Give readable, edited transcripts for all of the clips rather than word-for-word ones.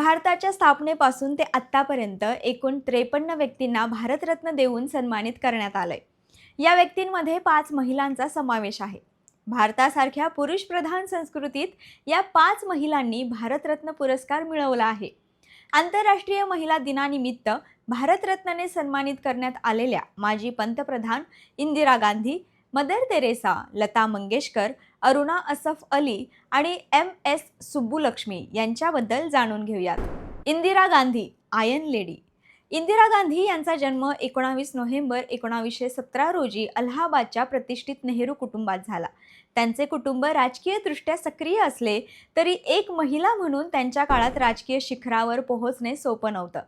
भारताच्या स्थापनेपासून ते आत्तापर्यंत एकूण 53 व्यक्तींना भारतरत्न देऊन सन्मानित करण्यात आलंय. या व्यक्तींमध्ये 5 महिलांचा समावेश आहे. भारतासारख्या पुरुषप्रधान संस्कृतीत या 5 महिलांनी भारतरत्न पुरस्कार मिळवला आहे. आंतरराष्ट्रीय महिला दिनानिमित्त भारतरत्नने सन्मानित करण्यात आलेल्या माजी पंतप्रधान इंदिरा गांधी, मदर तेरेसा, लता मंगेशकर, अरुणा असफ अली आणि MS सुब्बुलक्ष्मी यांच्याबद्दल जाणून घेऊयात. Indira Gandhi, iron lady. इंदिरा गांधी यांचा जन्म 19 नोव्हेंबर 1917 रोजी अलाहाबादच्या प्रतिष्ठित नेहरू कुटुंबात झाला. त्यांचे कुटुंब राजकीयदृष्ट्या सक्रिय असले तरी एक महिला म्हणून त्यांच्या काळात राजकीय शिखरावर पोहोचणे सोपं नव्हतं.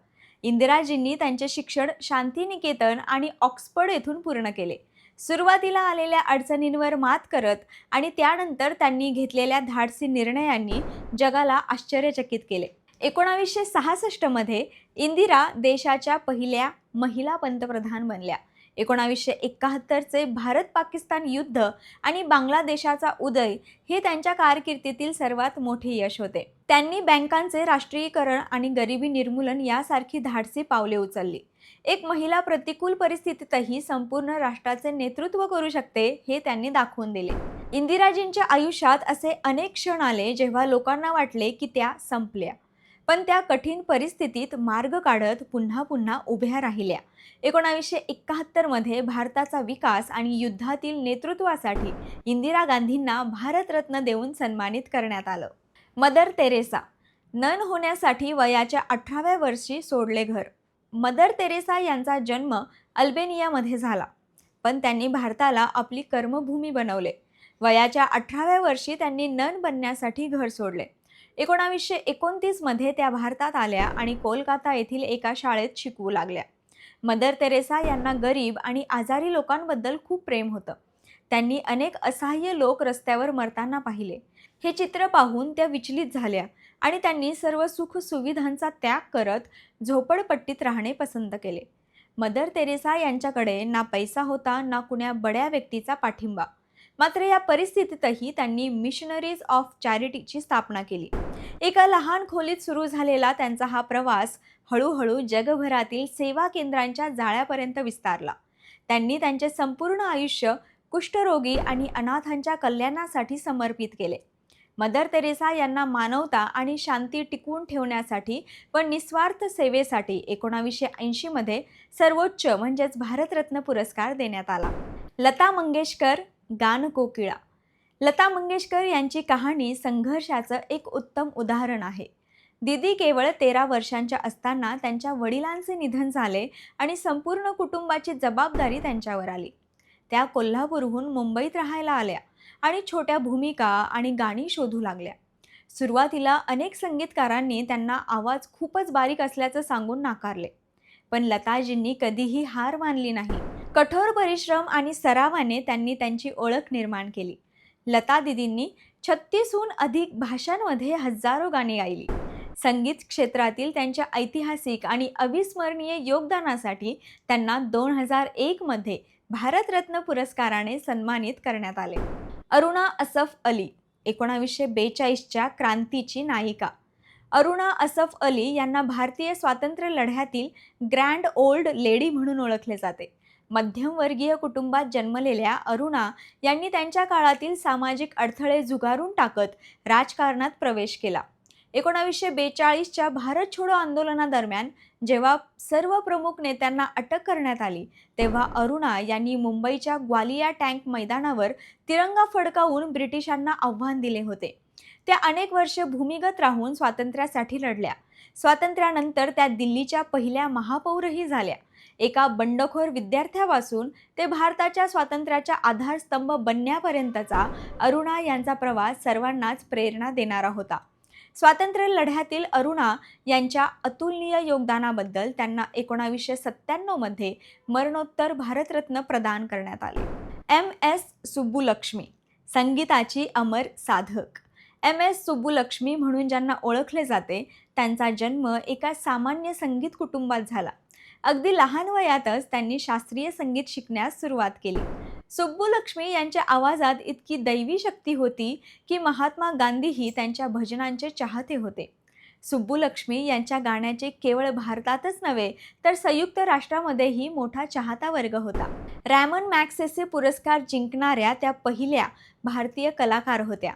इंदिराजींनी त्यांचे शिक्षण शांतिनिकेतन आणि ऑक्सफर्ड येथून पूर्ण केले. सुरुवातीला आलेल्या अडचणींवर मात करत आणि त्यानंतर त्यांनी घेतलेल्या धाडसी निर्णयांनी जगाला आश्चर्यचकित केले. 1966 मध्ये इंदिरा देशाच्या पहिल्या महिला पंतप्रधान बनल्या. 1971 चे भारत-पाकिस्तान युद्ध आणि बांगलादेशाचा उदय हे त्यांच्या कारकिर्दीतील सर्वात मोठे यश होते. त्यांनी बँकांचे राष्ट्रीयीकरण आणि गरिबी निर्मूलन यासारखी धाडसी पावले उचलली. एक महिला प्रतिकूल परिस्थितीतही संपूर्ण राष्ट्राचे नेतृत्व करू शकते हे त्यांनी दाखवून दिले. इंदिराजींच्या आयुष्यात असे अनेक क्षण आले जेव्हा लोकांना वाटले की त्या संपल्या, पण त्या कठीण परिस्थितीत मार्ग काढत पुन्हा पुन्हा उभ्या राहिल्या. 1971 मध्ये भारताचा विकास आणि युद्धातील नेतृत्वासाठी इंदिरा गांधींना भारतरत्न देऊन सन्मानित करण्यात आलं. Mother Theresa. नन होण्यासाठी वयाच्या 18व्या वर्षी सोडले घर. मदर तेरेसा यांचा जन्म अल्बेनियामध्ये झाला, पण त्यांनी भारताला आपली कर्मभूमी बनवले. वयाच्या 18व्या वर्षी त्यांनी नन बनण्यासाठी घर सोडले. 1929 मध्ये त्या भारतात आल्या आणि कोलकाता येथील एका शाळेत शिकवू लागल्या. मदर तेरेसा यांना गरीब आणि आजारी लोकांबद्दल खूप प्रेम होतं. त्यांनी अनेक असहाय्य लोक रस्त्यावर मरताना पाहिले. हे चित्र पाहून त्या विचलित झाल्या आणि त्यांनी सर्व सुख सुविधांचा त्याग करत झोपडपट्टीत राहणे पसंत केले. मदर तेरेसा यांच्याकडे ना पैसा होता ना कुण्या बड्या व्यक्तीचा पाठिंबा. मात्र या परिस्थितीतही त्यांनी मिशनरीज ऑफ चॅरिटीची स्थापना केली. एका लहान खोलीत सुरू झालेला त्यांचा हा प्रवास हळूहळू जगभरातील सेवा केंद्रांच्या जाळ्यापर्यंत विस्तारला. त्यांनी त्यांचे संपूर्ण आयुष्य कुष्ठरोगी आणि अनाथांच्या कल्याणासाठी समर्पित केले. मदर तेरेसा यांना मानवता आणि शांती टिकवून ठेवण्यासाठी व निस्वार्थ सेवेसाठी 1980 मध्ये सर्वोच्च म्हणजेच भारतरत्न पुरस्कार देण्यात आला. लता मंगेशकर, गानकोकिळा. लता मंगेशकर यांची कहाणी संघर्षाचं एक उत्तम उदाहरण आहे. दीदी केवळ 13 वर्षांच्या असताना त्यांच्या वडिलांचे निधन झाले आणि संपूर्ण कुटुंबाची जबाबदारी त्यांच्यावर आली. त्या कोल्हापूरहून मुंबईत राहायला आल्या आणि छोट्या भूमिका आणि गाणी शोधू लागल्या. सुरुवातीला अनेक संगीतकारांनी त्यांना आवाज खूपच बारीक असल्याचं सांगून नाकारले, पण लताजींनी कधीही हार मानली नाही. कठोर परिश्रम आणि सरावाने त्यांनी त्यांची ओळख निर्माण केली. लता दीदींनी 36हून अधिक भाषांमध्ये हजारो गाणी गायली. संगीत क्षेत्रातील त्यांच्या ऐतिहासिक आणि अविस्मरणीय योगदानासाठी त्यांना 2001 मध्ये भारतरत्न पुरस्काराने सन्मानित करण्यात आले. अरुणा असफ अली. 1942च्या क्रांतीची नायिका. अरुणा असफ अली यांना भारतीय स्वातंत्र्य लढ्यातील ग्रँड ओल्ड लेडी म्हणून ओळखले जाते. मध्यमवर्गीय कुटुंबात जन्मलेल्या अरुणा यांनी त्यांच्या काळातील सामाजिक अडथळे झुगारून टाकत राजकारणात प्रवेश केला. 1942च्या भारत छोडो आंदोलनादरम्यान जेव्हा सर्व प्रमुख नेत्यांना अटक करण्यात आली तेव्हा अरुणा यांनी मुंबईच्या ग्वालिया टँक मैदानावर तिरंगा फडकावून ब्रिटिशांना आव्हान दिले होते. त्या अनेक वर्षे भूमिगत राहून स्वातंत्र्यासाठी लढल्या. स्वातंत्र्यानंतर त्या दिल्लीच्या पहिल्या महापौरही झाल्या. एका बंडखोर विद्यार्थ्यापासून ते भारताच्या स्वातंत्र्याच्या आधारस्तंभ बनण्यापर्यंतचा अरुणा यांचा प्रवास सर्वांनाच प्रेरणा देणारा होता. स्वातंत्र्य लढ्यातील अरुणा यांच्या अतुलनीय योगदानाबद्दल त्यांना 1997 मध्ये मरणोत्तर भारतरत्न प्रदान करण्यात आले. MS सुब्बुलक्ष्मी. संगीताची अमर साधक. MS सुब्बुलक्ष्मी म्हणून ज्यांना ओळखले जाते त्यांचा जन्म एका सामान्य संगीत कुटुंबात झाला. अगदी लहान वयातच त्यांनी शास्त्रीय संगीत शिकण्यास सुरुवात केली. सुब्बुलक्ष्मी यांच्या आवाजात इतकी दैवी शक्ती होती की महात्मा गांधीही त्यांच्या भजनांचे चाहते होते. सुब्बुलक्ष्मी यांच्या गाण्याचे केवळ भारतातच नव्हे तर संयुक्त राष्ट्रामध्येही मोठा चाहता वर्ग होता. रॅमन मॅग्सेसे पुरस्कार जिंकणाऱ्या त्या पहिल्या भारतीय कलाकार होत्या.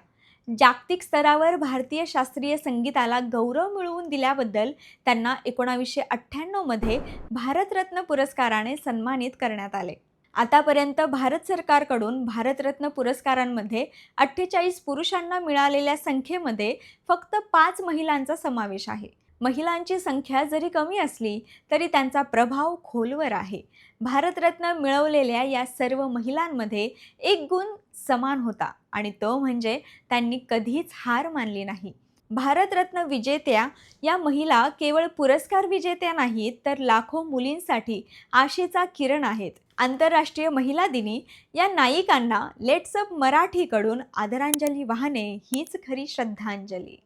जागतिक स्तरावर भारतीय शास्त्रीय संगीताला गौरव मिळवून दिल्याबद्दल त्यांना 1998 मध्ये भारतरत्न पुरस्काराने सन्मानित करण्यात आले. आतापर्यंत भारत सरकारकडून भारतरत्न पुरस्कारांमध्ये 48 पुरुषांना मिळालेल्या संख्येमध्ये फक्त 5 महिलांचा समावेश आहे. महिलांची संख्या जरी कमी असली तरी त्यांचा प्रभाव खोलवर आहे. भारतरत्न मिळवलेल्या या सर्व महिलांमध्ये एक गुण समान होता आणि तो म्हणजे त्यांनी कधीच हार मानली नाही. भारतरत्न विजेत्या या महिला केवळ पुरस्कार विजेत्या नाहीत तर लाखो मुलींसाठी आशेचा किरण आहेत. आंतरराष्ट्रीय महिला दिनी या नायिकांना लेट्स अप मराठीकडून आदरांजली वाहणे हीच खरी श्रद्धांजली.